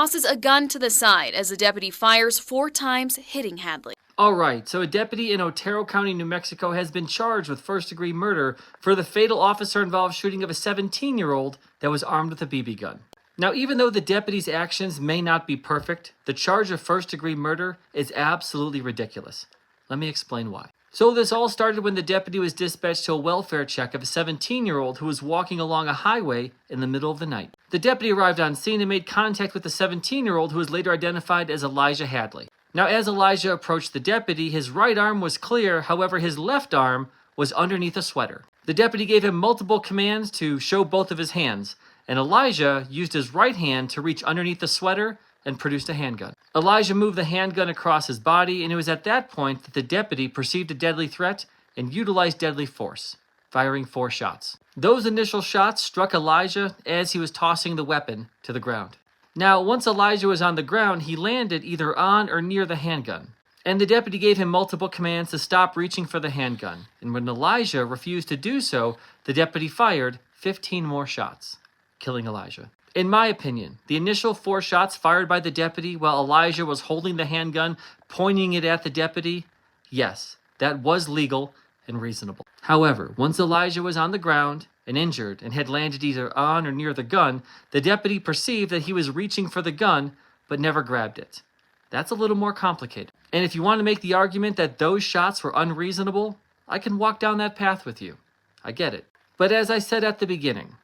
tosses a gun to the side as the deputy fires 4 times, hitting Hadley. Alright, so a deputy in Otero County, New Mexico has been charged with first-degree murder for the fatal officer-involved shooting of a 17-year-old that was armed with a BB gun. Now, even though the deputy's actions may not be perfect, the charge of first-degree murder is absolutely ridiculous. Let me explain why. So this all started when the deputy was dispatched to a welfare check of a 17-year-old who was walking along a highway in the middle of the night. The deputy arrived on scene and made contact with the 17-year-old who was later identified as Elijah Hadley. Now, as Elijah approached the deputy, his right arm was clear, however, his left arm was underneath a sweater. The deputy gave him multiple commands to show both of his hands, and Elijah used his right hand to reach underneath the sweater and produced a handgun. Elijah moved the handgun across his body, and it was at that point that the deputy perceived a deadly threat and utilized deadly force, firing 4 shots. Those initial shots struck Elijah as he was tossing the weapon to the ground. Now, once Elijah was on the ground, he landed either on or near the handgun, and the deputy gave him multiple commands to stop reaching for the handgun, and when Elijah refused to do so, the deputy fired 15 more shots, killing Elijah. In my opinion, the initial 4 shots fired by the deputy while Elijah was holding the handgun, pointing it at the deputy, yes, that was legal and reasonable. However, once Elijah was on the ground and injured and had landed either on or near the gun, the deputy perceived that he was reaching for the gun but never grabbed it. That's a little more complicated. And if you want to make the argument that those shots were unreasonable, I can walk down that path with you. I get it. But as I said at the beginning,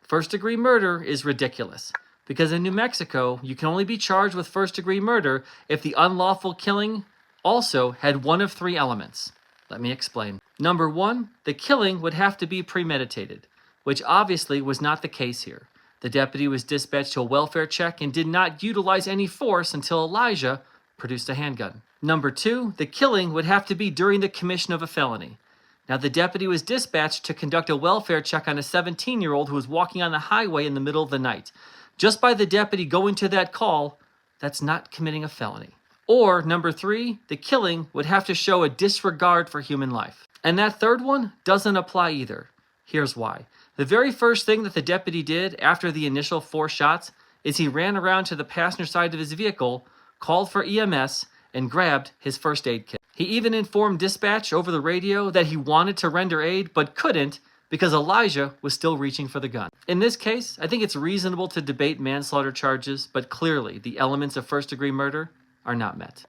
first-degree murder is ridiculous, because in New Mexico, you can only be charged with first-degree murder if the unlawful killing also had one of 3 elements. Let me explain. Number 1, the killing would have to be premeditated, which obviously was not the case here. The deputy was dispatched to a welfare check and did not utilize any force until Elijah produced a handgun. Number 2, the killing would have to be during the commission of a felony. Now, the deputy was dispatched to conduct a welfare check on a 17-year-old who was walking on the highway in the middle of the night. Just by the deputy going to that call, that's not committing a felony. Or, number 3, the killing would have to show a disregard for human life. And that third one doesn't apply either. Here's why. The very first thing that the deputy did after the initial 4 shots is he ran around to the passenger side of his vehicle, called for EMS, and grabbed his first aid kit. He even informed dispatch over the radio that he wanted to render aid but couldn't because Elijah was still reaching for the gun. In this case, I think it's reasonable to debate manslaughter charges, but clearly the elements of first-degree murder are not met.